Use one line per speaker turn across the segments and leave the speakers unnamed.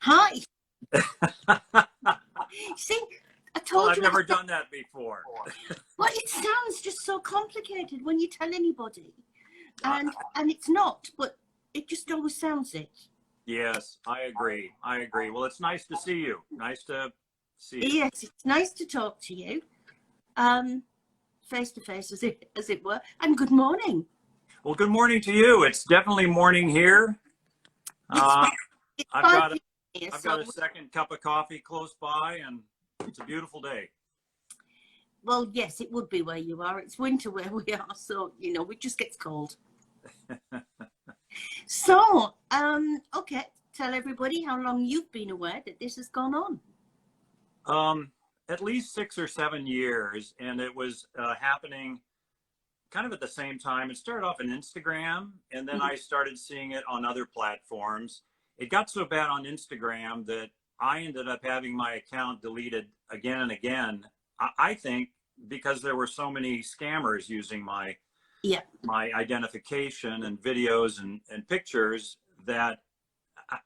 Hi. See, I
Well,
told
I've
you.
never done that before.
Well, it sounds just so complicated when you tell anybody,
Uh,
and it's not, but it just always sounds it.
yes, I agree. I agree. Well, it's nice to see you. Nice to see you.
Yes, it's nice to talk to you, face to face, as it were. And good morning.
Well, good morning to you. It's definitely morning here.
It's
Uh,
it's
I've
five
got a,
p.m. here,
I've
so
got a second cup of coffee close by, and it's a beautiful day.
well, yes, it would be where you are. It's winter where we are, so it just gets cold. So, okay, tell everybody how long you've been aware that this has gone on.
Um, at least 6 or 7 years, and it was happening kind of at the same time. It started off on Instagram, and then I started seeing it on other platforms. It got so bad on Instagram that I ended up having my account deleted again and again. I think because there were so many scammers using
Yeah,
my identification and videos and pictures that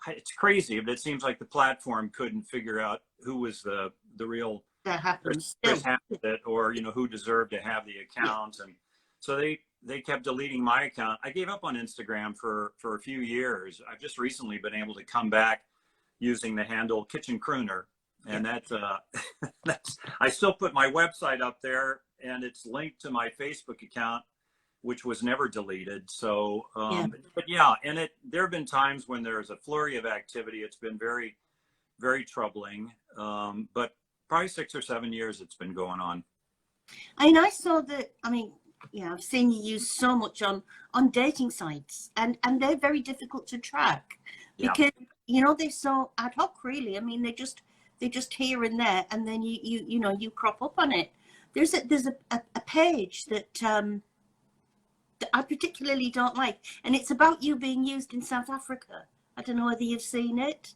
it's crazy, but it seems like the platform couldn't figure out who was the real
that happens
Chris
still.
Hassett, or who deserved to have the
Yeah,
account. And so they kept deleting my account. I gave up on Instagram for a few years. I've just recently been able to come back using the handle Kitchen Crooner,
yeah,
and that's I still put my website up there, and it's linked to my Facebook account, which was never deleted. So,
yeah.
but yeah, and there have been times when there's a flurry of activity. It's been very, very troubling. But probably 6 or 7 years it's been going on.
And I saw that. I mean, I've seen you use so much on dating sites, and they're very difficult to track
Yeah.
because they're so ad hoc. Really, I mean, they're just here and there, and then you crop up on it. There's a page that I particularly don't like, and it's about you being used in South Africa. I don't know whether you've seen it.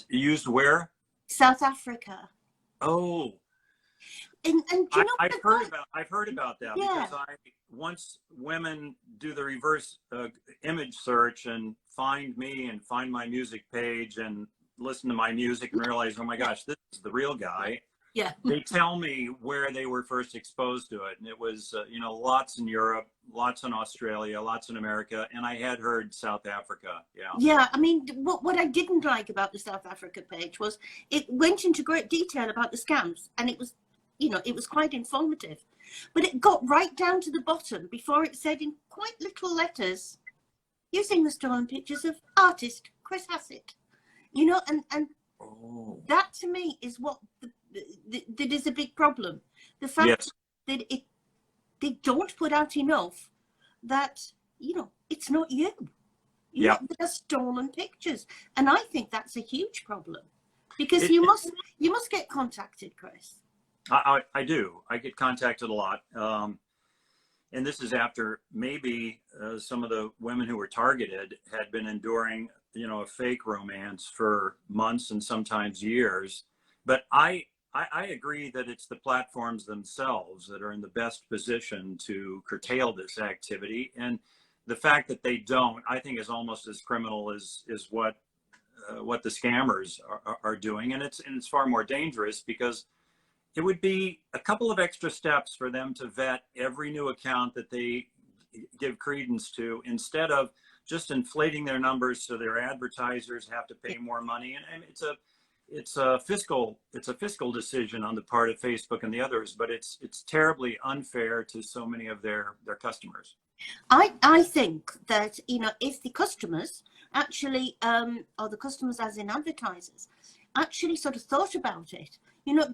Used where?
South Africa.
Oh,
And do you know
I've
what
heard about that,
yeah,
because once women do the reverse image search and find me and find my music page and listen to my music and realize, oh my gosh, this is the real guy.
yeah.
They tell me where they were first exposed to it, and it was lots in Europe, lots in Australia, lots in America, and I had heard South Africa. Yeah.
Yeah, I mean, what I didn't like about the South Africa page was it went into great detail about the scams, and it was quite informative, but it got right down to the bottom before it said in quite little letters, using the stolen pictures of artist Chris Hassett. And
Oh.
that to me is what that is a big problem. The fact
Yes.
that they don't put out enough that it's not you.
Yeah.
They're stolen pictures, and I think that's a huge problem because
It,
you
it,
must get contacted, Chris.
I do. I get contacted a lot. And this is after maybe some of the women who were targeted had been enduring, a fake romance for months and sometimes years. But I agree that it's the platforms themselves that are in the best position to curtail this activity. And the fact that they don't, I think, is almost as criminal as what the scammers are doing. And it's far more dangerous, because it would be a couple of extra steps for them to vet every new account that they give credence to, instead of just inflating their numbers so their advertisers have to pay more money. And it's a fiscal decision on the part of Facebook and the others, but it's terribly unfair to so many of their customers.
I think that if the customers actually, or the customers as in advertisers, actually sort of thought about it.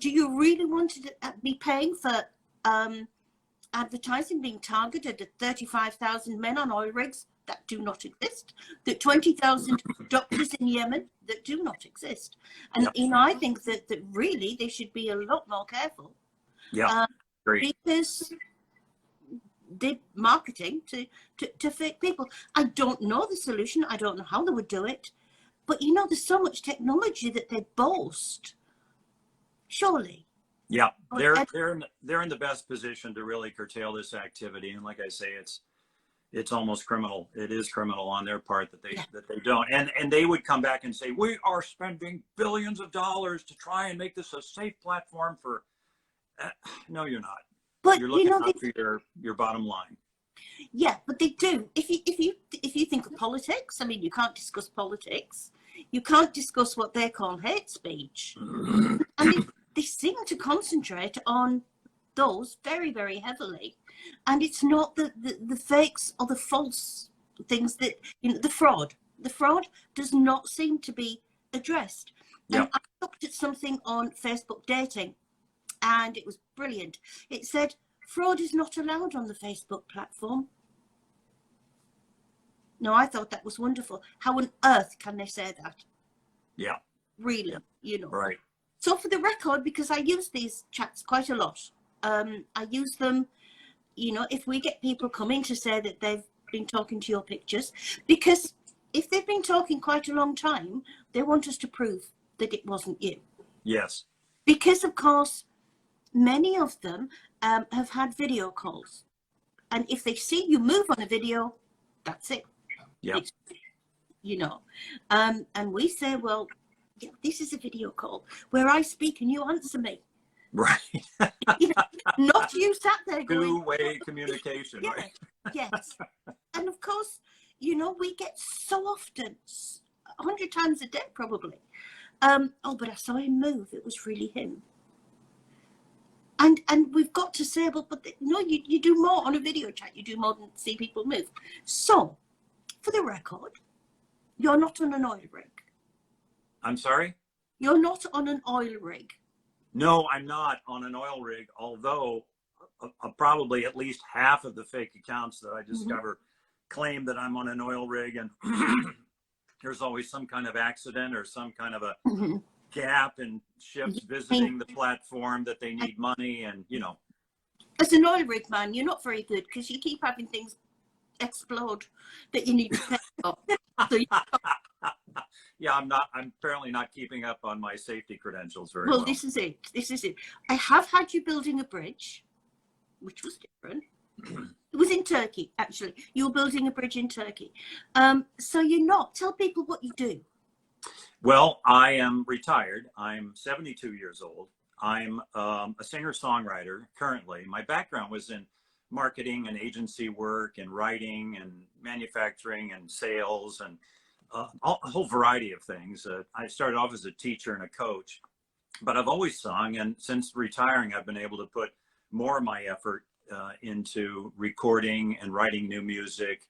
Do you really want to be paying for advertising being targeted at 35,000 men on oil rigs that do not exist, that 20,000 doctors in Yemen that do not exist? And
Yeah.
I think that really they should be a lot more careful.
Yeah. Great.
Because they're marketing to fake people. I don't know the solution. I don't know how they would do it. But there's so much technology that they boast. Surely.
Yeah, they're in the best position to really curtail this activity. And like I say, it's almost criminal. It is criminal on their part that
Yeah.
they don't. And they would come back and say, we are spending billions of dollars to try and make this a safe platform for. No, you're not.
But
You're
you
looking
know,
out for your bottom line.
yeah, but they do. If you think of politics, I mean, you can't discuss politics. You can't discuss what they call hate speech, and they seem to concentrate on those very, very heavily. And it's not the fakes or the false things that, you know, the fraud. The fraud does not seem to be addressed.
Yep.
And I looked at something on Facebook dating, and it was brilliant. It said, fraud is not allowed on the Facebook platform. No, I thought that was wonderful. How on earth can they say that?
Yeah.
Really, you know.
Right.
So for the record, because I use these chats quite a lot, I use them, you know, if we get people coming to say that they've been talking to your pictures, because if they've been talking quite a long time, they want us to prove that it wasn't you.
Yes.
Because, of course, many of them have had video calls. And if they see you move on a video, that's it.
Yeah.
You know, and we say, well, yeah, this is a video call where I speak and you answer me.
Right.
You know, not you sat there going,
Two-way communication,
yeah,
right?
yes. And of course, you know, we get so often, 100 times a day probably, oh, but I saw him move. It was really him. And we've got to say, well, but no, you do more on a video chat. You do more than see people move. So, for the record, you're not on an oil rig.
I'm sorry?
You're not on an oil rig.
No, I'm not on an oil rig, although probably at least half of the fake accounts that I discover claim that I'm on an oil rig, and there's always some kind of accident or some kind of a gap in ships visiting the platform that they need money, and, you know.
As an oil rig man, you're not very good because you keep having things explode that you need to pay for. So
yeah, I'm apparently not keeping up on my safety credentials very well.
Well, this is it. This is it. I have had you building a bridge, which was different. It was in Turkey, actually. You were building a bridge in Turkey. So you're not. Tell people what you do.
Well, I am retired. I'm 72 years old. I'm a singer-songwriter currently. My background was in marketing and agency work and writing and manufacturing and sales and a whole variety of things. I started off as a teacher and a coach, but I've always sung, and since retiring, I've been able to put more of my effort into recording and writing new music.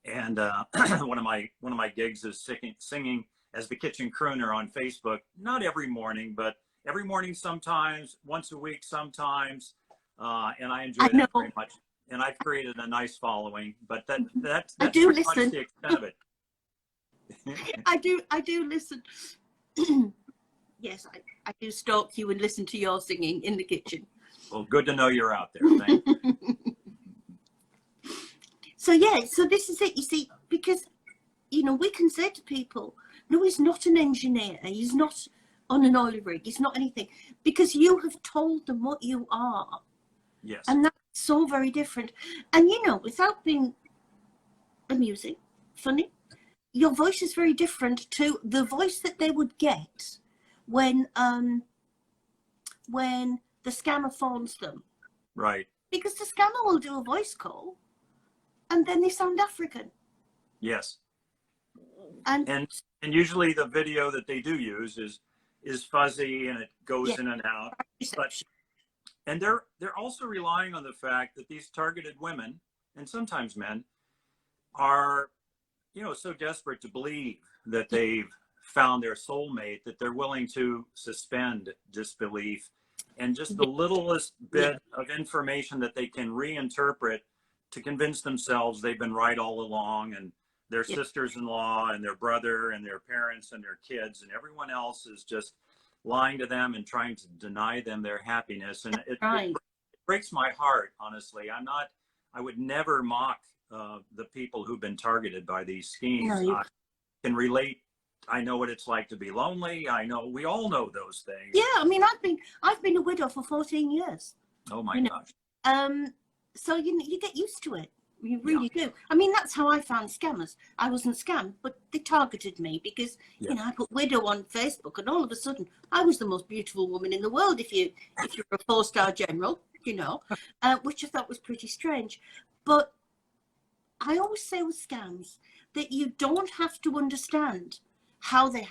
And one of my gigs is singing as the kitchen crooner on Facebook. Not every morning, but every morning sometimes, once a week sometimes, and I enjoy that very much. And I've created a nice following, but that's
I do
pretty
listen.
much the extent of it.
I do listen. Yes, I do stalk you and listen to your singing in the kitchen.
Well, good to know you're out there. Thank you.
So yeah, so this is it. You see, because, you know, we can say to people, no, he's not an engineer. He's not on an oil rig. He's not anything, because you have told them what you are.
Yes.
And that's so very different. And, you know, without being amusing, funny, your voice is very different to the voice that they would get when the scammer phones them.
Right.
Because the scammer will do a voice call and then they sound African.
Yes.
And
usually the video that they do use is fuzzy and it goes in and out. And they're also relying on the fact that these targeted women and sometimes men are, you know, so desperate to believe that they've found their soulmate that they're willing to suspend disbelief, and just the littlest bit of information that they can reinterpret to convince themselves they've been right all along, and their sisters-in-law and their brother and their parents and their kids and everyone else is just lying to them and trying to deny them their happiness. And it breaks my heart, honestly. I would never mock the people who've been targeted by these schemes.
No,
I can relate. I know what it's like to be lonely. I know, we all know those things.
yeah, I mean, I've been a widow for 14 years.
Oh my gosh.
So you get used to it. You really do. I mean, that's how I found scammers. I wasn't scammed, but they targeted me because, you know, I put widow on Facebook, and all of a sudden I was the most beautiful woman in the world if you're a 4-star general, you know, which I thought was pretty strange. But I always say with scams that you don't have to understand how they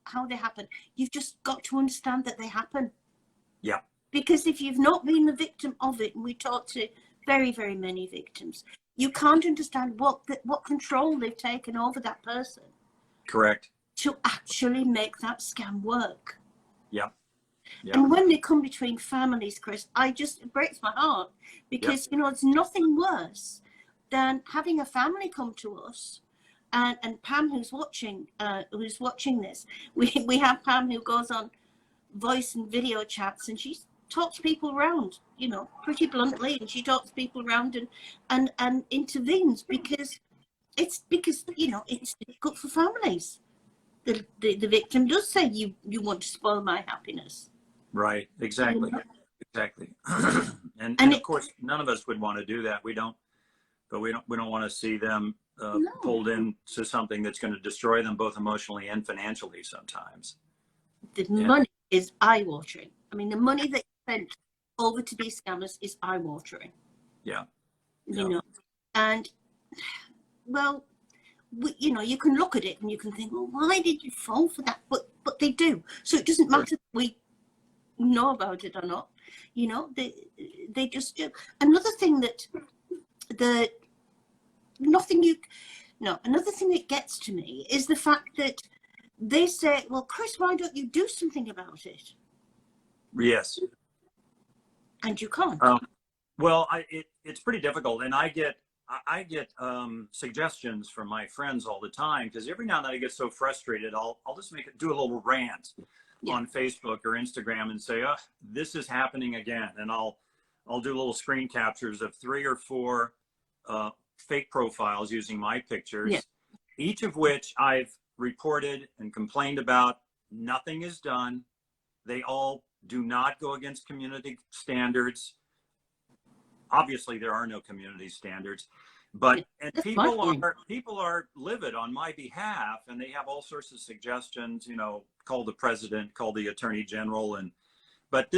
how they happen. You've just got to understand that they happen.
Yeah.
Because if you've not been the victim of it, and we talk to very, very many victims, you can't understand what control they've taken over that person.
Correct.
To actually make that scam work.
Yeah. Yeah.
And when they come between families, Chris, it breaks my heart because, you know, it's nothing worse than having a family come to us. And Pam, who's watching this, we have Pam who goes on voice and video chats, and she talks people around, you know, pretty bluntly, and she talks people around and intervenes because you know, it's difficult for families. The victim does say, you want to spoil my happiness.
Right. Exactly. Exactly. and of course, none of us would want to do that. We don't want to see them pulled into something that's going to destroy them both emotionally and financially sometimes.
The money is eye-watering. I mean, the money that you spent over to these scammers is eye-watering.
Yeah.
You know, and, well, you know, you can look at it and you can think, well, why did you fall for that? But they do. So it doesn't matter if we know about it or not. You know, they just do. Another thing another thing that gets to me is the fact that they say, well, Chris, why don't you do something about it?
Yes.
And you can't.
Well, it's pretty difficult. And I get suggestions from my friends all the time, because every now and then I get so frustrated, I'll just do a little rant on Facebook or Instagram and say, oh, this is happening again. And I'll do little screen captures of 3 or 4 fake profiles using my pictures, each of which I've reported and complained about. Nothing is done. They all do not go against community standards. Obviously, there are no community standards, but people are livid on my behalf, and they have all sorts of suggestions. You know, call the president, call the attorney general, but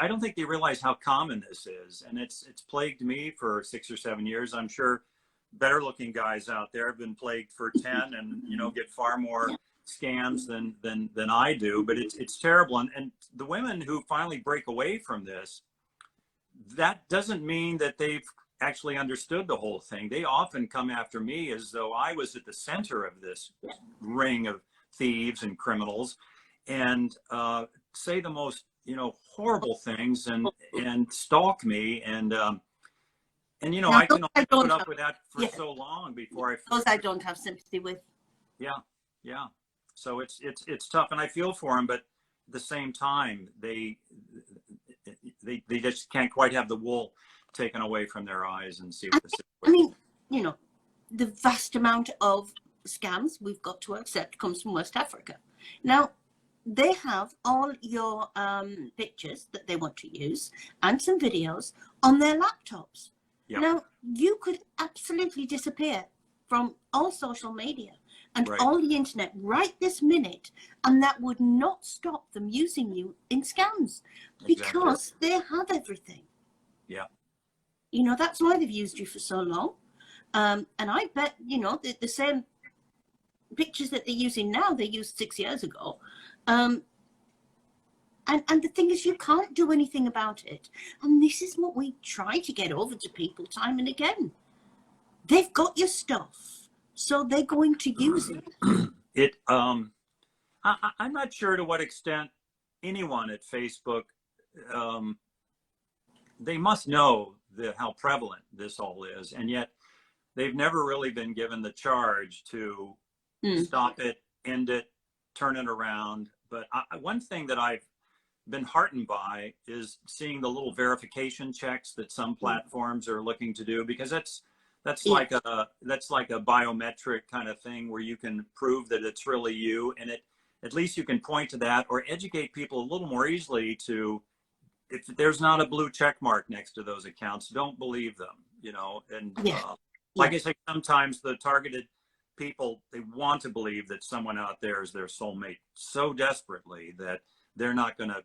I don't think they realize how common this is, and it's plagued me for 6 or 7 years. I'm sure better looking guys out there have been plagued for 10 and, you know, get far more scams than I do, but it's terrible. And the women who finally break away from this, that doesn't mean that they've actually understood the whole thing. They often come after me as though I was at the center of this ring of thieves and criminals, and say the most, you know, horrible things and stalk me. And you know, I can only put up with that for so long before
I don't have sympathy with.
Yeah. So it's tough, and I feel for them, but at the same time, they just can't quite have the wool taken away from their eyes and see what the situation.
I mean, you know, the vast amount of scams we've got to accept comes from West Africa. Now, they have all your pictures that they want to use and some videos on their laptops. Yep. Now, you could absolutely disappear from all social media and all the internet right this minute, and that would not stop them using you in scams because they have everything.
Yeah.
You know, that's why they've used you for so long. And I bet, you know, the same pictures that they're using now, they used 6 years ago. And the thing is, you can't do anything about it. And this is what we try to get over to people time and again. They've got your stuff, so they're going to use it.
I'm not sure to what extent anyone at Facebook, they must know how prevalent this all is, and yet they've never really been given the charge to stop it, end it, turn it around. But one thing that I've been heartened by is seeing the little verification checks that some platforms are looking to do, because that's like a biometric kind of thing where you can prove that it's really you, and at least you can point to that or educate people a little more easily to, if there's not a blue check mark next to those accounts, don't believe them. you know, and
Yeah.
like
Yeah.
I say, sometimes the targeted people, they want to believe that someone out there is their soulmate so desperately that they're not going to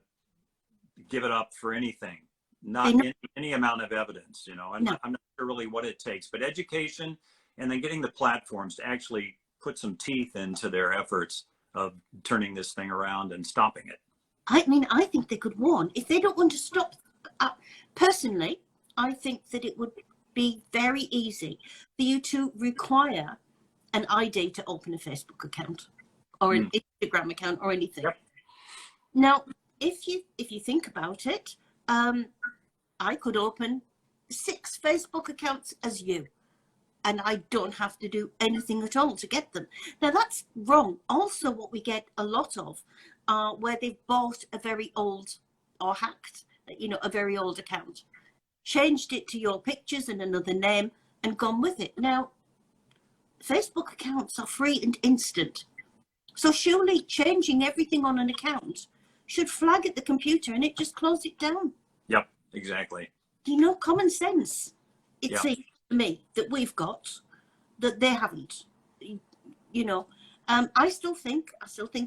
give it up for anything,
They
not
know.
any amount of evidence, you know.
No.
I'm not sure really what it takes, but education and then getting the platforms to actually put some teeth into their efforts of turning this thing around and stopping it.
I mean, I think they could warn if they don't want to stop. Personally, I think that it would be very easy for you to require an ID to open a Facebook account or an Instagram account or anything.
Yep.
Now, if you think about it, I could open 6 Facebook accounts as you, and I don't have to do anything at all to get them. Now, that's wrong. Also, what we get a lot of where they've bought a very old or hacked, a very old account, changed it to your pictures and another name and gone with it. Now, Facebook accounts are free and instant. So surely changing everything on an account should flag at the computer and it just close it down.
Yep, exactly.
Common sense. It
Yep.
seems to me that we've got that they haven't. I still think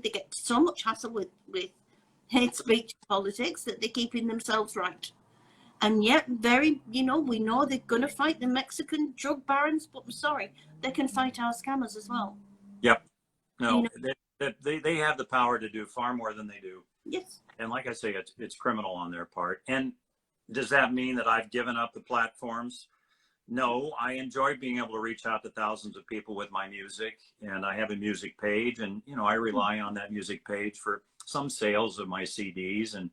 they get so much hassle with hate speech politics that they're keeping themselves right. And yet, we know they're going to fight the Mexican drug barons, but I'm sorry, they can fight our scammers as well.
Yep. No, they have the power to do far more than they do.
Yes.
And like I say, it's criminal on their part. And does that mean that I've given up the platforms? No, I enjoy being able to reach out to thousands of people with my music, and I have a music page, and I rely on that music page for some sales of my CDs and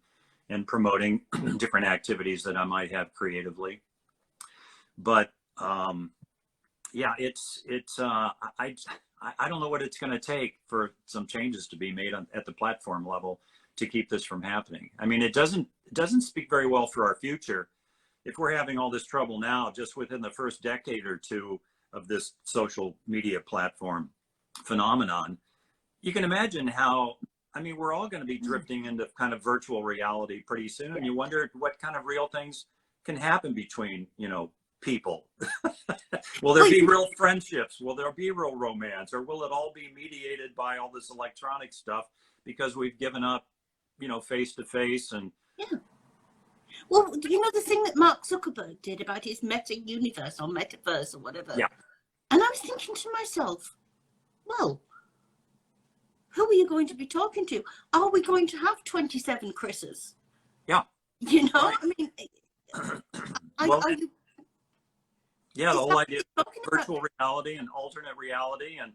promoting different activities that I might have creatively. But yeah, I don't know what it's going to take for some changes to be made at the platform level to keep this from happening. I mean, it doesn't speak very well for our future. If we're having all this trouble now, just within the first decade or two of this social media platform phenomenon, you can imagine how, I mean, we're all going to be drifting into kind of virtual reality pretty soon. And you wonder what kind of real things can happen between, people. Will there be real friendships? Will there be real romance? Or will it all be mediated by all this electronic stuff because we've given up, face to face? And
yeah. Well, the thing that Mark Zuckerberg did about his meta-universe or metaverse or whatever?
Yeah.
And I was thinking to myself, well, who are you going to be talking to? Are we going to have 27 Chris's?
Yeah.
Right. I mean,
well, yeah, the whole
that
idea of virtual reality and alternate reality. And,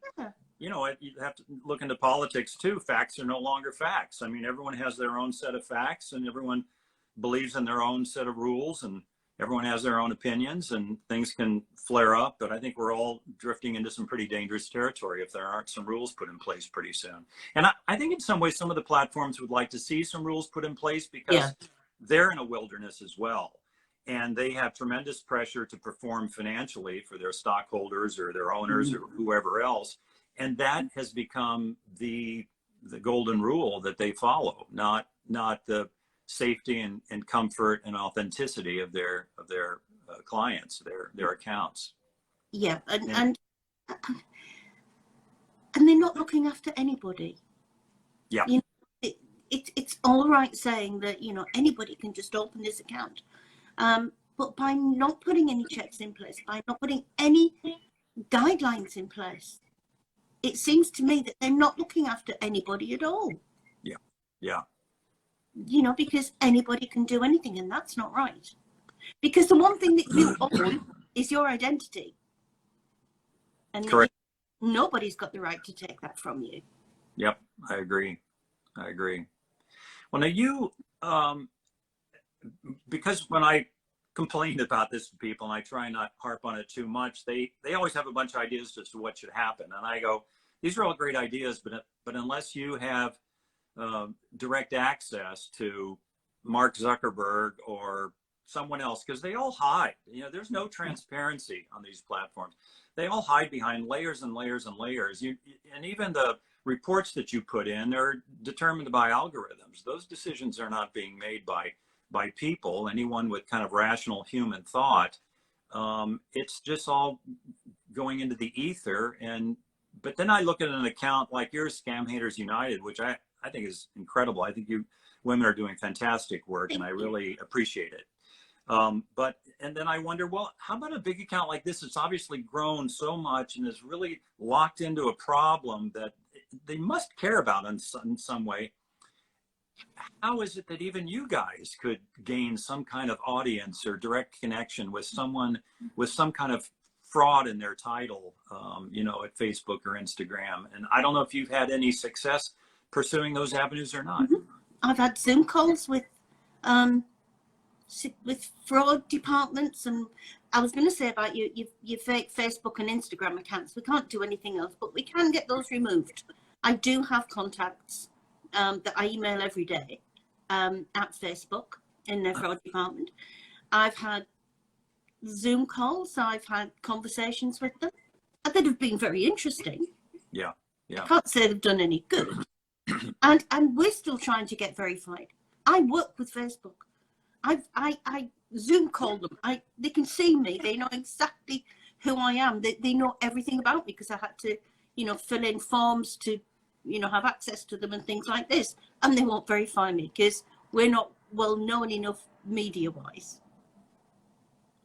you have to look into politics too. Facts are no longer facts. I mean, everyone has their own set of facts and everyone believes in their own set of rules and everyone has their own opinions and things can flare up. But I think we're all drifting into some pretty dangerous territory if there aren't some rules put in place pretty soon. And I think in some ways, some of the platforms would like to see some rules put in place because they're in a wilderness as well. And they have tremendous pressure to perform financially for their stockholders or their owners or whoever else. And that has become the golden rule that they follow, not the safety and comfort and authenticity of their clients, their accounts.
Yeah, and they're not looking after anybody.
Yeah.
It's all right saying that anybody can just open this account, but by not putting any checks in place, by not putting any guidelines in place, it seems to me that they're not looking after anybody at all.
Yeah.
Because anybody can do anything, and that's not right. Because the one thing that you own is your identity. And
correct.
Nobody's got the right to take that from you.
Yep, I agree. Well, now you, because when I complained about this to people, and I try not harp on it too much, they always have a bunch of ideas as to what should happen. And I go, these are all great ideas, but unless you have direct access to Mark Zuckerberg or someone else, because they all hide. There's no transparency on these platforms. They all hide behind layers and layers and layers. And even the reports that you put in are determined by algorithms. Those decisions are not being made by people. Anyone with kind of rational human thought it's just all going into the ether. But then I look at an account like yours, Scam Haters United, which I think is incredible. I think you women are doing fantastic work, and I really appreciate it. And then I wonder, well, how about a big account like this? It's obviously grown so much and is really locked into a problem that they must care about in some way. How is it that even you guys could gain some kind of audience or direct connection with someone with some kind of fraud in their title, at Facebook or Instagram? And I don't know if you've had any success pursuing those avenues or not.
I've had Zoom calls with fraud departments, and I was going to say about your fake Facebook and Instagram accounts. We can't do anything else, but we can get those removed. I do have contacts that I email every day at Facebook in their fraud department. I've had Zoom calls. I've had conversations with them that have been very interesting.
Yeah.
I can't say they've done any good. and we're still trying to get verified. I work with Facebook. I Zoom call them. They can see me. They know exactly who I am. They know everything about me because I had to, fill in forms to, have access to them and things like this. And they won't verify me because we're not well known enough media-wise.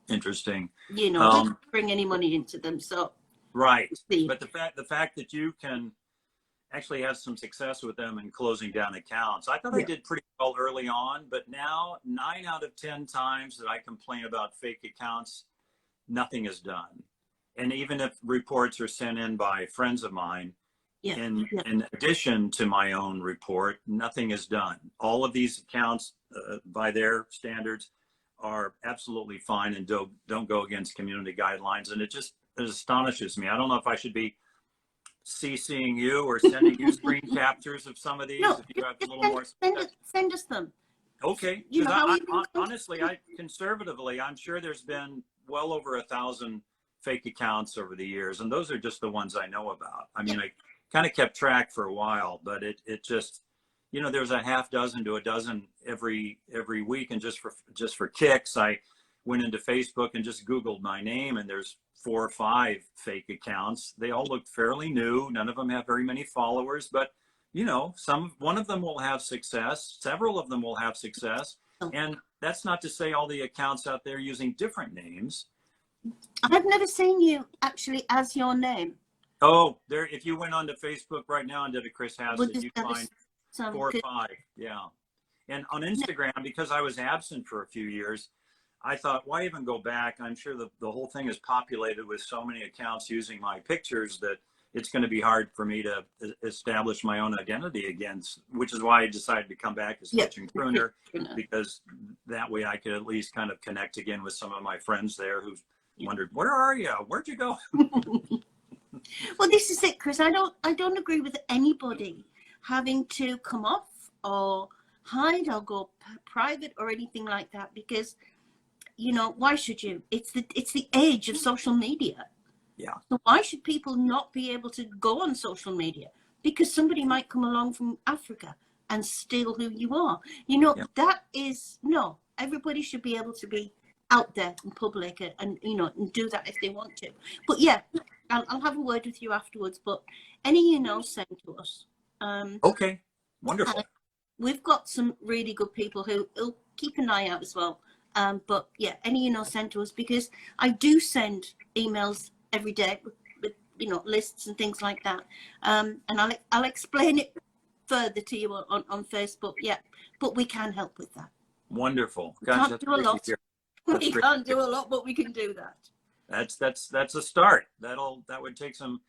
Interesting.
They don't bring any money into them. So
right. But the fact that you can actually have some success with them in closing down accounts. I thought I did pretty well early on, but now 9 out of 10 times that I complain about fake accounts, nothing is done. And even if reports are sent in by friends of mine, in addition to my own report, nothing is done. All of these accounts, by their standards, are absolutely fine and don't go against community guidelines. And it astonishes me. I don't know if I should be CCing you or sending you screen captures of some of these.
No,
if you have a little more
send us them.
Okay. Honestly, conservatively, I'm sure there's been well over 1,000 fake accounts over the years, and those are just the ones I know about. I mean, I kind of kept track for a while, but it just, there's a half dozen to a dozen every week, and just for kicks, I went into Facebook and just Googled my name, and there's 4 or 5 fake accounts. They all look fairly new. None of them have very many followers, but one of them will have success. Several of them will have success. And that's not to say all the accounts out there using different names.
I've never seen you actually as your name.
Oh, if you went onto Facebook right now and did a Chris Hassett, you'd find 4 or 5. Yeah. And on Instagram, because I was absent for a few years, I thought, why even go back? I'm sure the whole thing is populated with so many accounts using my pictures that it's going to be hard for me to establish my own identity again, which is why I decided to come back to Switching Crooner, because that way I could at least kind of connect again with some of my friends there who wondered, where are you? Where'd you go?
Well, this is it, Chris. I don't agree with anybody having to come off or hide or go private or anything like that, because why should you? It's the age of social media.
Yeah.
So why should people not be able to go on social media? Because somebody might come along from Africa and steal who you are. That is, everybody should be able to be out there in public and do that if they want to. But yeah, I'll have a word with you afterwards. But any send to us.
Okay. Wonderful.
We've got some really good people who'll keep an eye out as well. But yeah, any send to us, because I do send emails every day with lists and things like that. And I'll explain it further to you on Facebook. Yeah, but we can help with that.
Wonderful.
We can't do a lot. We can't do a lot, but we can do that.
That's a start. That would take some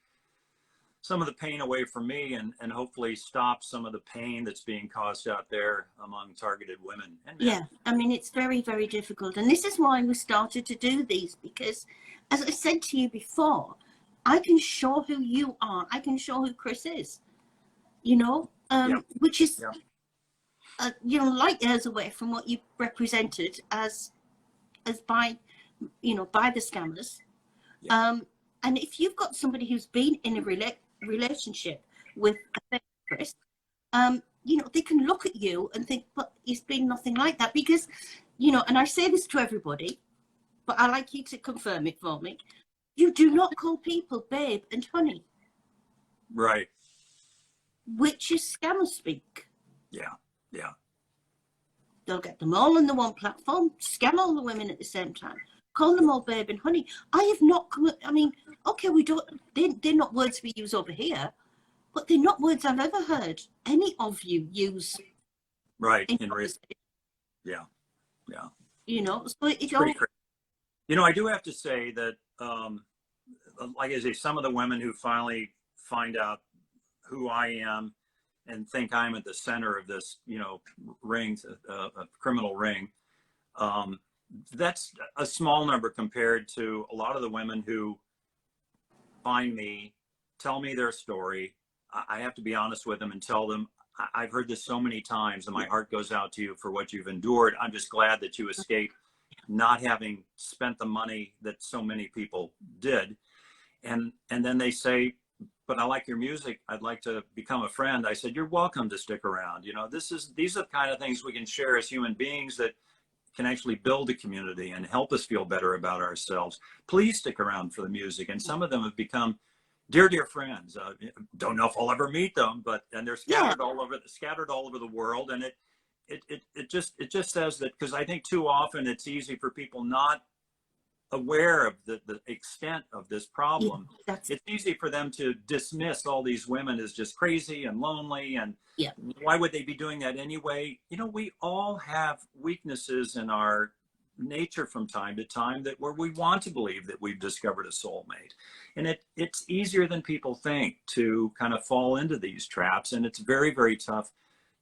of the pain away from me and hopefully stop some of the pain that's being caused out there among targeted women and men.
Yeah, I mean, it's very, very difficult. And this is why we started to do these, because as I said to you before, I can show who you are. I can show who Chris is, which is, light years away from what you represented as by the scammers. Yeah. And if you've got somebody who's been in a relationship with a fake Chris, they can look at you and think, but it's been nothing like that, because, and I say this to everybody, but I'd like you to confirm it for me. You do not call people babe and honey.
Right.
Which is scammer speak.
Yeah. Yeah.
They'll get them all on the one platform, scam all the women at the same time, call them all babe and honey. I have not come, I mean, okay, they're not words we use over here, but they're not words I've ever heard any of you use.
Right. Yeah. Yeah.
You know, so
it's pretty crazy. You know, I do have to say that, like I say, some of the women who finally find out who I am and think I'm at the center of this, you know, ring, a criminal ring, that's a small number compared to a lot of the women who find me, tell me their story. I have to be honest with them and tell them, I've heard this so many times and my heart goes out to you for what you've endured. I'm just glad that you escaped not having spent the money that so many people did. And then they say, but I like your music. I'd like to become a friend. I said, you're welcome to stick around. You know, these are the kind of things we can share as human beings that can actually build a community and help us feel better about ourselves. Please stick around for the music. And some of them have become dear friends. Don't know if I'll ever meet them, and they're scattered all over the world. And it just says that, because I think too often it's easy for people not aware of the extent of this problem. It's easy for them to dismiss all these women as just crazy and lonely, and why would they be doing that anyway? You know, we all have weaknesses in our nature from time to time where we want to believe that we've discovered a soulmate, and it's easier than people think to kind of fall into these traps, and it's very, very tough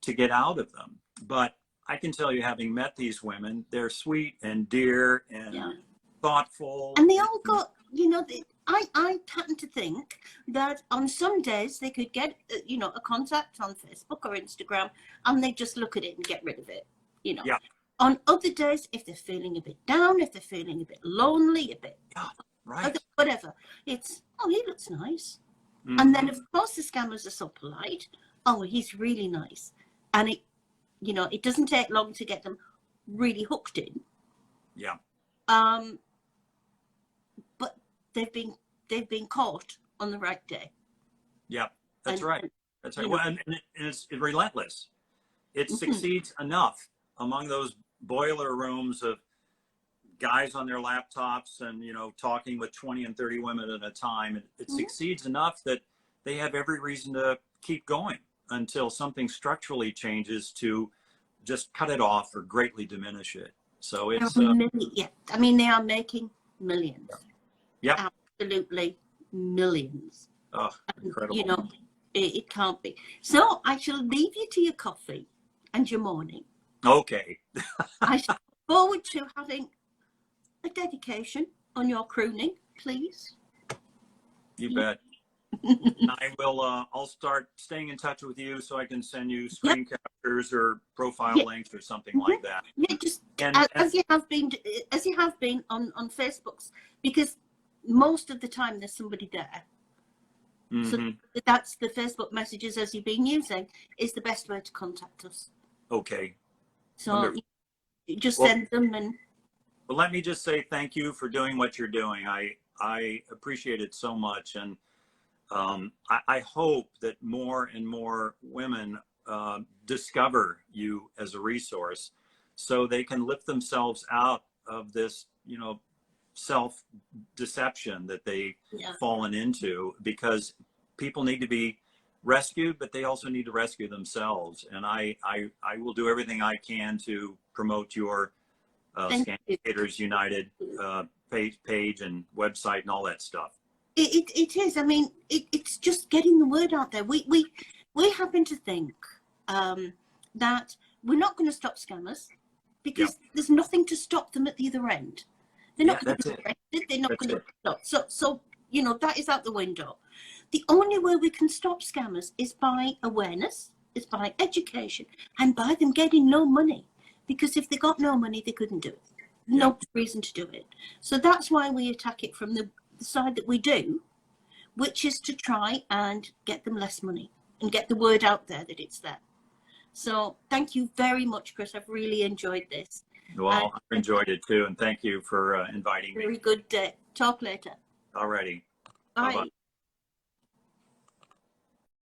to get out of them. But I can tell you, having met these women, they're sweet and dear and thoughtful,
and they all got, you know, I happen to think that on some days they could get, you know, a contact on Facebook or Instagram, and they just look at it and get rid of it, you know. On other days, if they're feeling a bit down, if they're feeling a bit lonely, a bit whatever, it's, oh, he looks nice. And then of course the scammers are so polite, oh, he's really nice, and it, you know, it doesn't take long to get them really hooked in. But they've been caught on the right day.
That's right. Well, and it's relentless. It succeeds enough among those boiler rooms of guys on their laptops and, you know, talking with 20 and 30 women at a time. It succeeds enough that they have every reason to keep going until something structurally changes to just cut it off or greatly diminish it. So it's
I mean, they are making millions.
Absolutely
millions.
Oh, incredible.
You know, it can't be. So I shall leave you to your coffee and your morning.
Okay.
I shall look forward to having a dedication on your crooning, please.
You bet. I will. I'll start staying in touch with you so I can send you screen captures or profile links or something like that.
Just as you have been on Facebook's, because most of the time there's somebody there. So that's the Facebook messages, as you've been using, is the best way to contact us.
Okay.
So you just send them. And
well, let me just say thank you for doing what you're doing. I appreciate it so much, and I hope that more and more women discover you as a resource, so they can lift themselves out of this, you know, self-deception that they've fallen into, because people need to be rescued, but they also need to rescue themselves. And I will do everything I can to promote your Scam United page and website and all that stuff.
It is. I mean, it's just getting the word out there. We happen to think that we're not going to stop scammers because there's nothing to stop them at the other end. They're not going to be arrested. They're not going to stop. So, you know, that is out the window. The only way we can stop scammers is by awareness, is by education, and by them getting no money. Because if they got no money, they couldn't do it. No reason to do it. So that's why we attack it from the side that we do, which is to try and get them less money and get the word out there that it's there. So thank you very much, Chris. I've really enjoyed this.
Well, I enjoyed it too, and thank you for inviting me.
Very good day. Talk later.
Alrighty.
Bye.
Bye-bye.